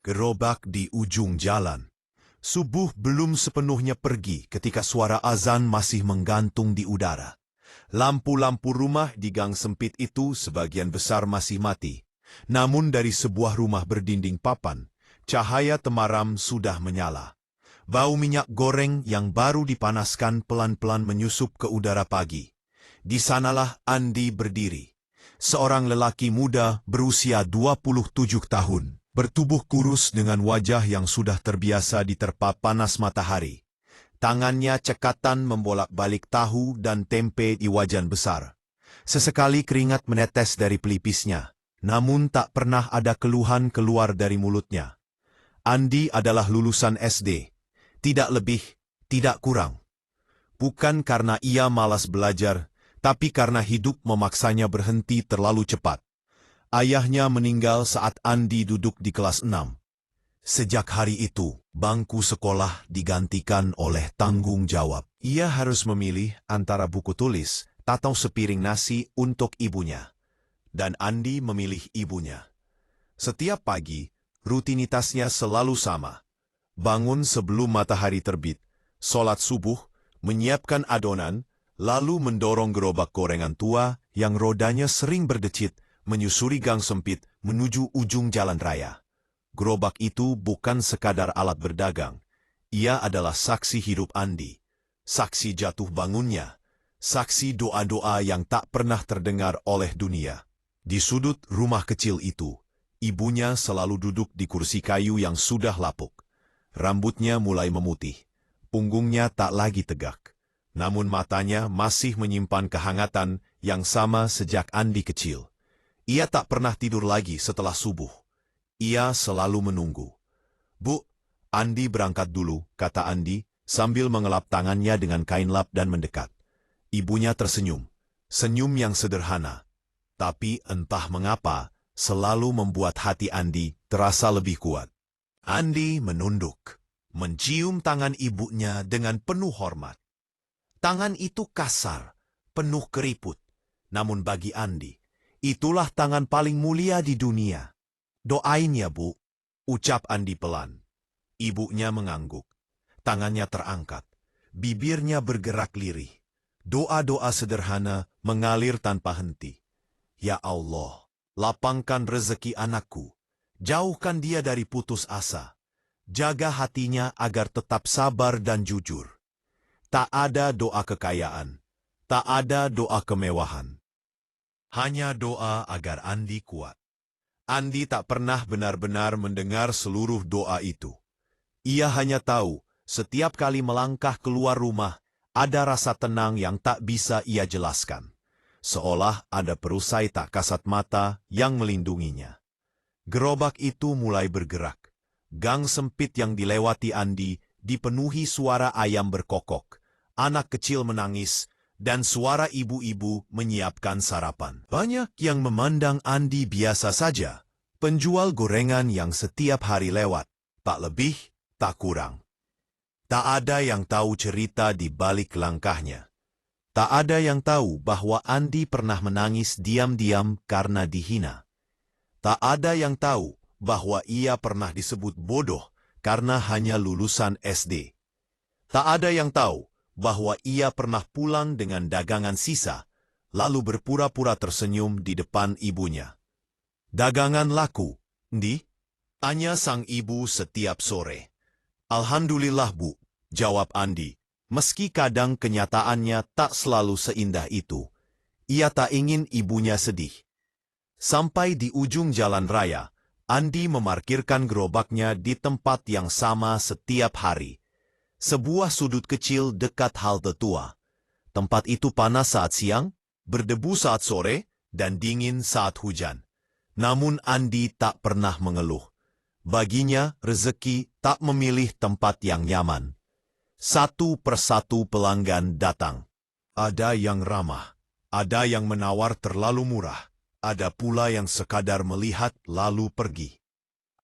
Gerobak di ujung jalan. Subuh belum sepenuhnya pergi ketika suara azan masih menggantung di udara. Lampu-lampu rumah di gang sempit itu sebagian besar masih mati. Namun dari sebuah rumah berdinding papan, cahaya temaram sudah menyala. Bau minyak goreng yang baru dipanaskan pelan-pelan menyusup ke udara pagi. Di sanalah Andi berdiri. Seorang lelaki muda berusia 27 tahun. Bertubuh kurus dengan wajah yang sudah terbiasa diterpa panas matahari. Tangannya cekatan membolak-balik tahu dan tempe di wajan besar. Sesekali keringat menetes dari pelipisnya, namun tak pernah ada keluhan keluar dari mulutnya. Andi adalah lulusan SD. Tidak lebih, tidak kurang. Bukan karena ia malas belajar, tapi karena hidup memaksanya berhenti terlalu cepat. Ayahnya meninggal saat Andi duduk di kelas 6. Sejak hari itu, bangku sekolah digantikan oleh tanggung jawab. Ia harus memilih antara buku tulis atau sepiring nasi untuk ibunya. Dan Andi memilih ibunya. Setiap pagi, rutinitasnya selalu sama. Bangun sebelum matahari terbit, sholat subuh, menyiapkan adonan, lalu mendorong gerobak gorengan tua yang rodanya sering berdecit, menyusuri gang sempit menuju ujung jalan raya. Gerobak itu bukan sekadar alat berdagang. Ia adalah saksi hidup Andi. Saksi jatuh bangunnya. Saksi doa-doa yang tak pernah terdengar oleh dunia. Di sudut rumah kecil itu, ibunya selalu duduk di kursi kayu yang sudah lapuk. Rambutnya mulai memutih. Punggungnya tak lagi tegak. Namun matanya masih menyimpan kehangatan yang sama sejak Andi kecil. Ia tak pernah tidur lagi setelah subuh. Ia selalu menunggu. "Bu, Andi berangkat dulu," kata Andi, sambil mengelap tangannya dengan kain lap dan mendekat. Ibunya tersenyum. Senyum yang sederhana. Tapi entah mengapa, selalu membuat hati Andi terasa lebih kuat. Andi menunduk, mencium tangan ibunya dengan penuh hormat. Tangan itu kasar, penuh keriput. Namun bagi Andi, itulah tangan paling mulia di dunia. "Doain ya, Bu," ucap Andi pelan. Ibunya mengangguk. Tangannya terangkat. Bibirnya bergerak lirih. Doa-doa sederhana mengalir tanpa henti. "Ya Allah, lapangkan rezeki anakku. Jauhkan dia dari putus asa. Jaga hatinya agar tetap sabar dan jujur." Tak ada doa kekayaan. Tak ada doa kemewahan. Hanya doa agar Andi kuat. Andi tak pernah benar-benar mendengar seluruh doa itu. Ia hanya tahu, setiap kali melangkah keluar rumah, ada rasa tenang yang tak bisa ia jelaskan. Seolah ada perisai tak kasat mata yang melindunginya. Gerobak itu mulai bergerak. Gang sempit yang dilewati Andi dipenuhi suara ayam berkokok, anak kecil menangis, dan suara ibu-ibu menyiapkan sarapan. Banyak yang memandang Andi biasa saja, penjual gorengan yang setiap hari lewat, tak lebih, tak kurang. Tak ada yang tahu cerita di balik langkahnya. Tak ada yang tahu bahwa Andi pernah menangis diam-diam karena dihina. Tak ada yang tahu bahwa ia pernah disebut bodoh karena hanya lulusan SD. Tak ada yang tahu bahwa ia pernah pulang dengan dagangan sisa, lalu berpura-pura tersenyum di depan ibunya. "Dagangan laku, Ndi?" tanya sang ibu setiap sore. "Alhamdulillah, Bu," jawab Andi, meski kadang kenyataannya tak selalu seindah itu. Ia tak ingin ibunya sedih. Sampai di ujung jalan raya, Andi memarkirkan gerobaknya di tempat yang sama setiap hari. Sebuah sudut kecil dekat halte tua. Tempat itu panas saat siang, berdebu saat sore, dan dingin saat hujan. Namun Andi tak pernah mengeluh. Baginya, rezeki tak memilih tempat yang nyaman. Satu persatu pelanggan datang. Ada yang ramah, ada yang menawar terlalu murah, ada pula yang sekadar melihat lalu pergi.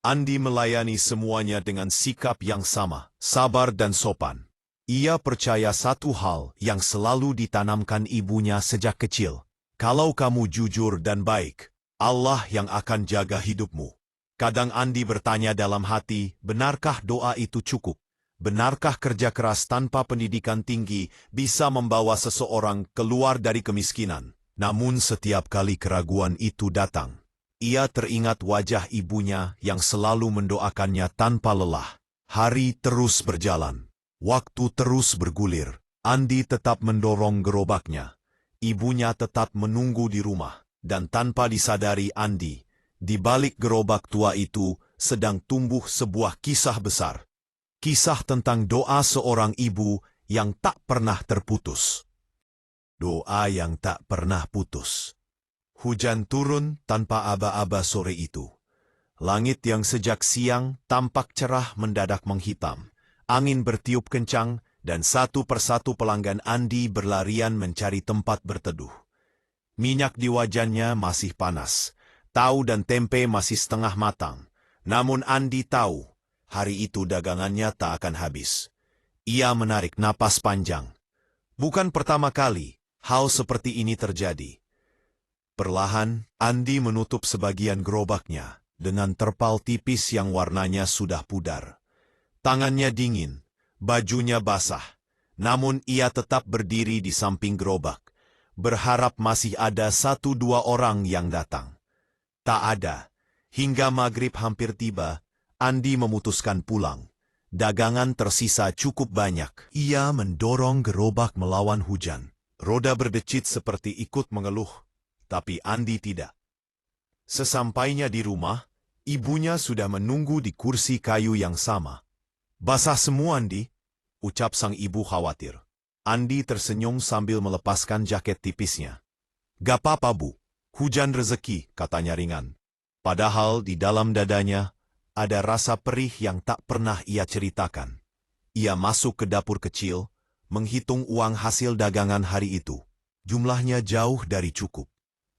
Andi melayani semuanya dengan sikap yang sama, sabar dan sopan. Ia percaya satu hal yang selalu ditanamkan ibunya sejak kecil. Kalau kamu jujur dan baik, Allah yang akan jaga hidupmu. Kadang Andi bertanya dalam hati, benarkah doa itu cukup? Benarkah kerja keras tanpa pendidikan tinggi bisa membawa seseorang keluar dari kemiskinan? Namun setiap kali keraguan itu datang, ia teringat wajah ibunya yang selalu mendoakannya tanpa lelah. Hari terus berjalan. Waktu terus bergulir. Andi tetap mendorong gerobaknya. Ibunya tetap menunggu di rumah. Dan tanpa disadari Andi, di balik gerobak tua itu sedang tumbuh sebuah kisah besar. Kisah tentang doa seorang ibu yang tak pernah terputus. Doa yang tak pernah putus. Hujan turun tanpa aba-aba sore itu. Langit yang sejak siang tampak cerah mendadak menghitam. Angin bertiup kencang dan satu persatu pelanggan Andi berlarian mencari tempat berteduh. Minyak di wajannya masih panas. Tahu dan tempe masih setengah matang. Namun Andi tahu, hari itu dagangannya tak akan habis. Ia menarik napas panjang. Bukan pertama kali hal seperti ini terjadi. Perlahan, Andi menutup sebagian gerobaknya dengan terpal tipis yang warnanya sudah pudar. Tangannya dingin, bajunya basah, namun ia tetap berdiri di samping gerobak, berharap masih ada 1-2 orang yang datang. Tak ada. Hingga maghrib hampir tiba, Andi memutuskan pulang. Dagangan tersisa cukup banyak. Ia mendorong gerobak melawan hujan. Roda berdecit seperti ikut mengeluh, tapi Andi tidak. Sesampainya di rumah, ibunya sudah menunggu di kursi kayu yang sama. "Basah semua, Andi," ucap sang ibu khawatir. Andi tersenyum sambil melepaskan jaket tipisnya. "Gak apa-apa, Bu. Hujan rezeki," katanya ringan. Padahal di dalam dadanya ada rasa perih yang tak pernah ia ceritakan. Ia masuk ke dapur kecil, menghitung uang hasil dagangan hari itu. Jumlahnya jauh dari cukup.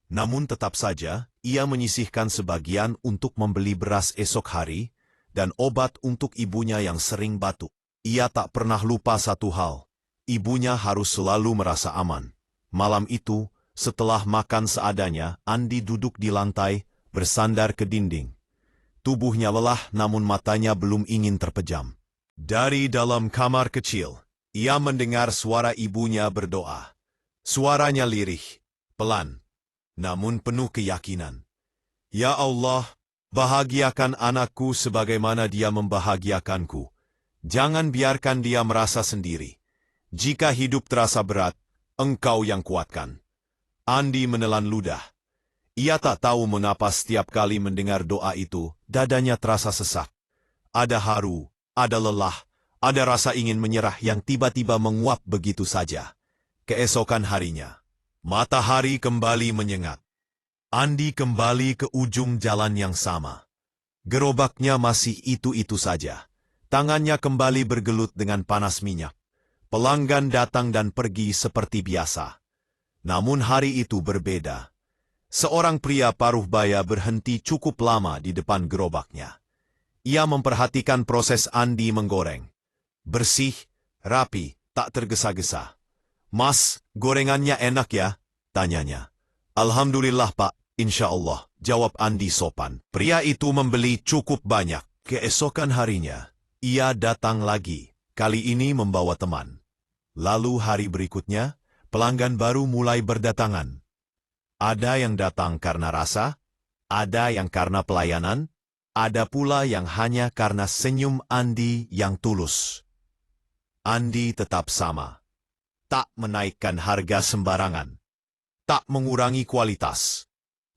Namun tetap saja, ia menyisihkan sebagian untuk membeli beras esok hari dan obat untuk ibunya yang sering batuk. Ia tak pernah lupa satu hal. Ibunya harus selalu merasa aman. Malam itu, setelah makan seadanya, Andi duduk di lantai, bersandar ke dinding. Tubuhnya lelah namun matanya belum ingin terpejam. Dari dalam kamar kecil, ia mendengar suara ibunya berdoa. Suaranya lirih, pelan, namun penuh keyakinan. "Ya Allah, bahagiakan anakku sebagaimana dia membahagiakanku. Jangan biarkan dia merasa sendiri. Jika hidup terasa berat, Engkau yang kuatkan." Andi menelan ludah. Ia tak tahu mengapa setiap kali mendengar doa itu, dadanya terasa sesak. Ada haru, ada lelah, ada rasa ingin menyerah yang tiba-tiba menguap begitu saja. Keesokan harinya, matahari kembali menyengat. Andi kembali ke ujung jalan yang sama. Gerobaknya masih itu-itu saja. Tangannya kembali bergelut dengan panas minyak. Pelanggan datang dan pergi seperti biasa. Namun hari itu berbeda. Seorang pria paruh baya berhenti cukup lama di depan gerobaknya. Ia memperhatikan proses Andi menggoreng. Bersih, rapi, tak tergesa-gesa. "Mas, gorengannya enak ya?" tanyanya. "Alhamdulillah Pak, insya Allah," jawab Andi sopan. Pria itu membeli cukup banyak. Keesokan harinya, ia datang lagi, kali ini membawa teman. Lalu hari berikutnya, pelanggan baru mulai berdatangan. Ada yang datang karena rasa, ada yang karena pelayanan, ada pula yang hanya karena senyum Andi yang tulus. Andi tetap sama. Tak menaikkan harga sembarangan. Tak mengurangi kualitas.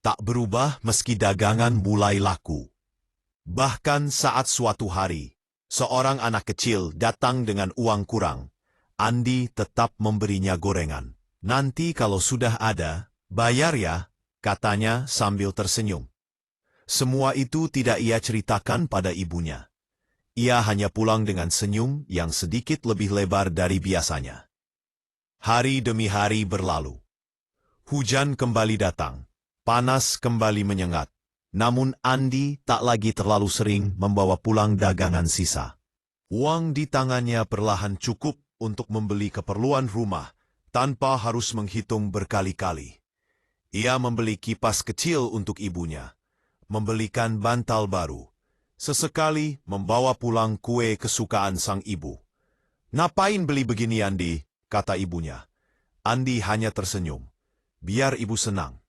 Tak berubah meski dagangan mulai laku. Bahkan saat suatu hari, seorang anak kecil datang dengan uang kurang, Andi tetap memberinya gorengan. "Nanti kalau sudah ada, bayar ya," katanya sambil tersenyum. Semua itu tidak ia ceritakan pada ibunya. Ia hanya pulang dengan senyum yang sedikit lebih lebar dari biasanya. Hari demi hari berlalu. Hujan kembali datang. Panas kembali menyengat. Namun Andi tak lagi terlalu sering membawa pulang dagangan sisa. Uang di tangannya perlahan cukup untuk membeli keperluan rumah tanpa harus menghitung berkali-kali. Ia membeli kipas kecil untuk ibunya, membelikan bantal baru. Sesekali membawa pulang kue kesukaan sang ibu. "Ngapain beli begini, Andi?" kata ibunya. Andi hanya tersenyum. "Biar ibu senang."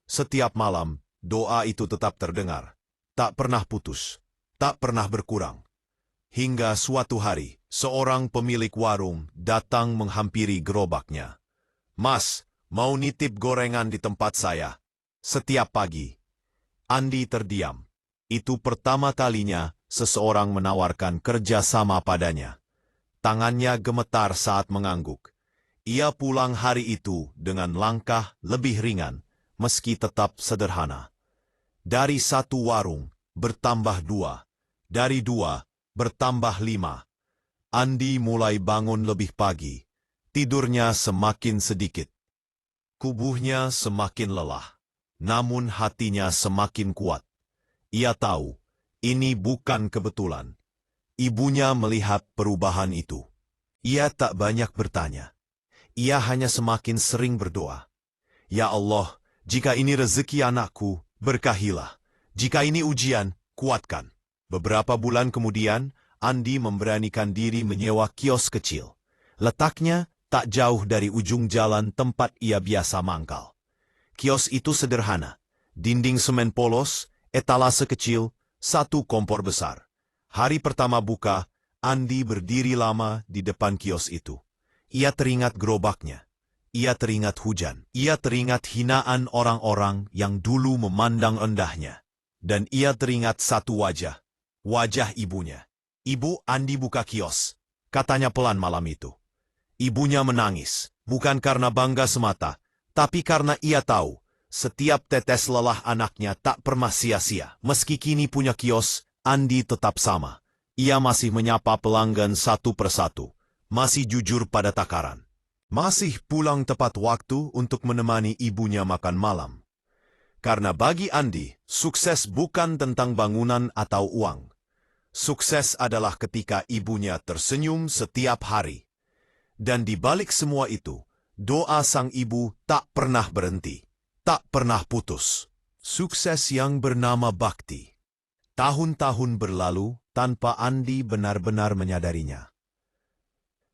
Setiap malam, doa itu tetap terdengar. Tak pernah putus, tak pernah berkurang. Hingga suatu hari, seorang pemilik warung datang menghampiri gerobaknya. "Mas, mau nitip gorengan di tempat saya?" Setiap pagi. Andi terdiam. Itu pertama kalinya seseorang menawarkan kerja sama padanya. Tangannya gemetar saat mengangguk. Ia pulang hari itu dengan langkah lebih ringan, meski tetap sederhana. Dari satu warung, bertambah dua. Dari dua, bertambah lima. Andi mulai bangun lebih pagi. Tidurnya semakin sedikit. Kubuhnya semakin lelah. Namun hatinya semakin kuat. Ia tahu, ini bukan kebetulan. Ibunya melihat perubahan itu. Ia tak banyak bertanya. Ia hanya semakin sering berdoa. "Ya Allah, jika ini rezeki anakku, berkahilah. Jika ini ujian, kuatkan." Beberapa bulan kemudian, Andi memberanikan diri menyewa kios kecil. Letaknya tak jauh dari ujung jalan tempat ia biasa mangkal. Kios itu sederhana. Dinding semen polos, etalase kecil, satu kompor besar. Hari pertama buka, Andi berdiri lama di depan kios itu. Ia teringat gerobaknya. Ia teringat hujan. Ia teringat hinaan orang-orang yang dulu memandang rendahnya. Dan ia teringat satu wajah. Wajah ibunya. "Ibu." Andi buka kios. Katanya pelan malam itu. Ibunya menangis. Bukan karena bangga semata, tapi karena ia tahu setiap tetes lelah anaknya tak pernah sia-sia. Meski kini punya kios, Andi tetap sama. Ia masih menyapa pelanggan satu persatu. Masih jujur pada takaran. Masih pulang tepat waktu untuk menemani ibunya makan malam. Karena bagi Andi, sukses bukan tentang bangunan atau uang. Sukses adalah ketika ibunya tersenyum setiap hari. Dan di balik semua itu, doa sang ibu tak pernah berhenti. Tak pernah putus. Sukses yang bernama bakti. Tahun-tahun berlalu tanpa Andi benar-benar menyadarinya.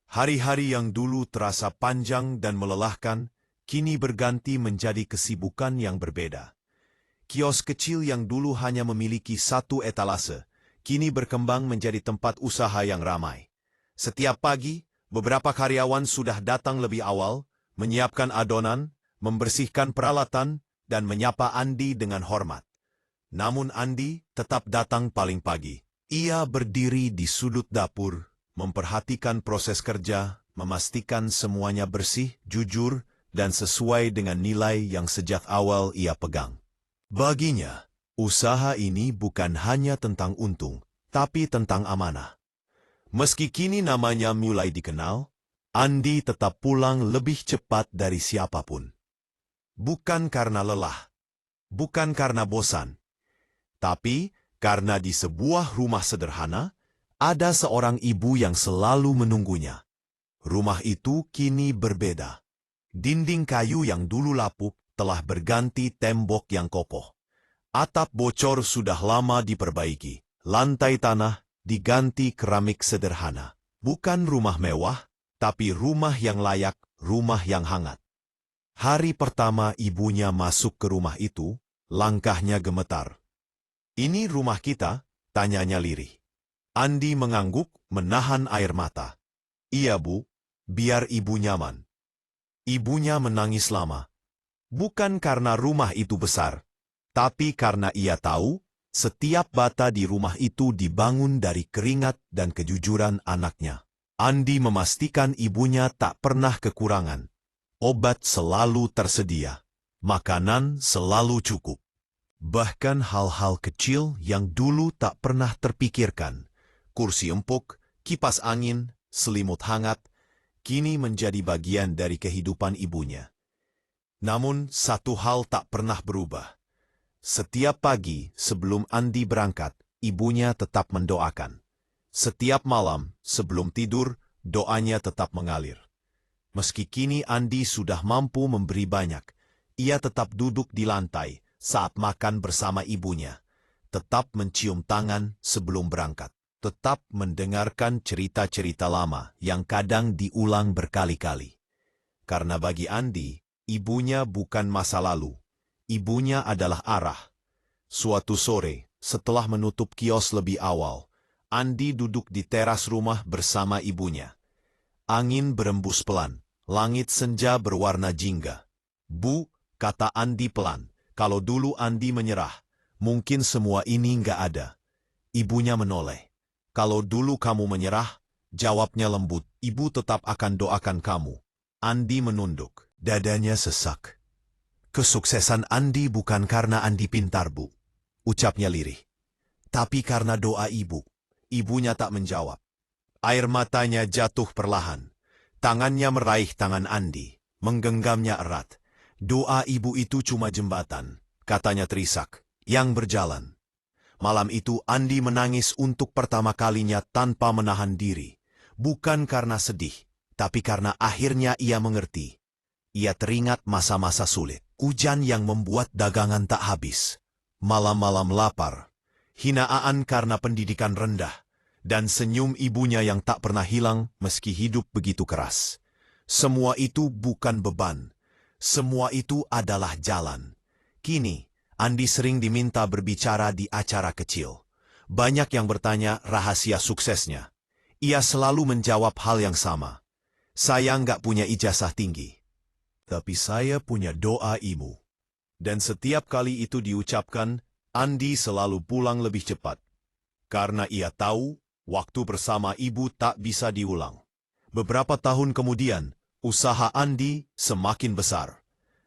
Hari-hari yang dulu terasa panjang dan melelahkan, kini berganti menjadi kesibukan yang berbeda. Kios kecil yang dulu hanya memiliki satu etalase, kini berkembang menjadi tempat usaha yang ramai. Setiap pagi, beberapa karyawan sudah datang lebih awal, menyiapkan adonan, membersihkan peralatan, dan menyapa Andi dengan hormat. Namun Andi tetap datang paling pagi. Ia berdiri di sudut dapur, memperhatikan proses kerja, memastikan semuanya bersih, jujur, dan sesuai dengan nilai yang sejak awal ia pegang. Baginya, usaha ini bukan hanya tentang untung, tapi tentang amanah. Meski kini namanya mulai dikenal, Andi tetap pulang lebih cepat dari siapapun. Bukan karena lelah, bukan karena bosan, tapi karena di sebuah rumah sederhana, ada seorang ibu yang selalu menunggunya. Rumah itu kini berbeda. Dinding kayu yang dulu lapuk telah berganti tembok yang kokoh. Atap bocor sudah lama diperbaiki. Lantai tanah diganti keramik sederhana. Bukan rumah mewah, tapi rumah yang layak, rumah yang hangat. Hari pertama ibunya masuk ke rumah itu, langkahnya gemetar. "Ini rumah kita?" tanyanya lirih. Andi mengangguk, menahan air mata. "Iya, Bu, biar ibu nyaman." Ibunya menangis lama. Bukan karena rumah itu besar, tapi karena ia tahu setiap bata di rumah itu dibangun dari keringat dan kejujuran anaknya. Andi memastikan ibunya tak pernah kekurangan. Obat selalu tersedia. Makanan selalu cukup. Bahkan hal-hal kecil yang dulu tak pernah terpikirkan. Kursi empuk, kipas angin, selimut hangat, kini menjadi bagian dari kehidupan ibunya. Namun satu hal tak pernah berubah. Setiap pagi sebelum Andi berangkat, ibunya tetap mendoakan. Setiap malam sebelum tidur, doanya tetap mengalir. Meski kini Andi sudah mampu memberi banyak, ia tetap duduk di lantai saat makan bersama ibunya, tetap mencium tangan sebelum berangkat, tetap mendengarkan cerita-cerita lama yang kadang diulang berkali-kali. Karena bagi Andi, ibunya bukan masa lalu, ibunya adalah arah. Suatu sore, setelah menutup kios lebih awal, Andi duduk di teras rumah bersama ibunya. Angin berembus pelan, langit senja berwarna jingga. "Bu," kata Andi pelan, "kalau dulu Andi menyerah, mungkin semua ini nggak ada." Ibunya menoleh. "Kalau dulu kamu menyerah," jawabnya lembut, "ibu tetap akan doakan kamu." Andi menunduk, dadanya sesak. "Kesuksesan Andi bukan karena Andi pintar, Bu," ucapnya lirih. "Tapi karena doa ibu." Ibunya tak menjawab. Air matanya jatuh perlahan. Tangannya meraih tangan Andi, menggenggamnya erat. "Doa ibu itu cuma jembatan," katanya terisak, "yang berjalan." Malam itu Andi menangis untuk pertama kalinya tanpa menahan diri. Bukan karena sedih, tapi karena akhirnya ia mengerti. Ia teringat masa-masa sulit, hujan yang membuat dagangan tak habis, malam-malam lapar, hinaan karena pendidikan rendah, dan senyum ibunya yang tak pernah hilang meski hidup begitu keras. Semua itu bukan beban, semua itu adalah jalan. Kini, Andi sering diminta berbicara di acara kecil. Banyak yang bertanya rahasia suksesnya. Ia selalu menjawab hal yang sama. "Saya nggak punya ijazah tinggi, tapi saya punya doa ibu." Dan setiap kali itu diucapkan, Andi selalu pulang lebih cepat. Karena ia tahu, waktu bersama ibu tak bisa diulang. Beberapa tahun kemudian, usaha Andi semakin besar.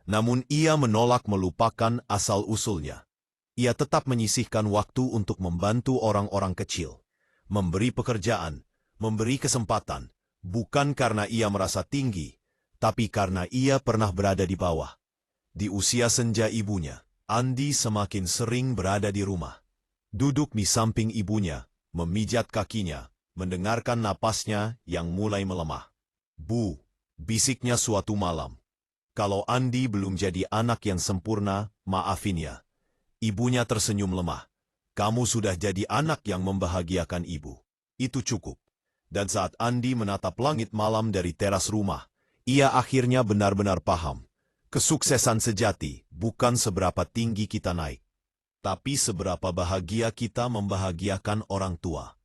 Namun ia menolak melupakan asal-usulnya. Ia tetap menyisihkan waktu untuk membantu orang-orang kecil. Memberi pekerjaan, memberi kesempatan, bukan karena ia merasa tinggi, tapi karena ia pernah berada di bawah. Di usia senja ibunya, Andi semakin sering berada di rumah. Duduk di samping ibunya, memijat kakinya, mendengarkan napasnya yang mulai melemah. "Bu," bisiknya suatu malam, "kalau Andi belum jadi anak yang sempurna, maafin ya." Ibunya tersenyum lemah. "Kamu sudah jadi anak yang membahagiakan ibu. Itu cukup." Dan saat Andi menatap langit malam dari teras rumah, ia akhirnya benar-benar paham. Kesuksesan sejati bukan seberapa tinggi kita naik, tapi seberapa bahagia kita membahagiakan orang tua.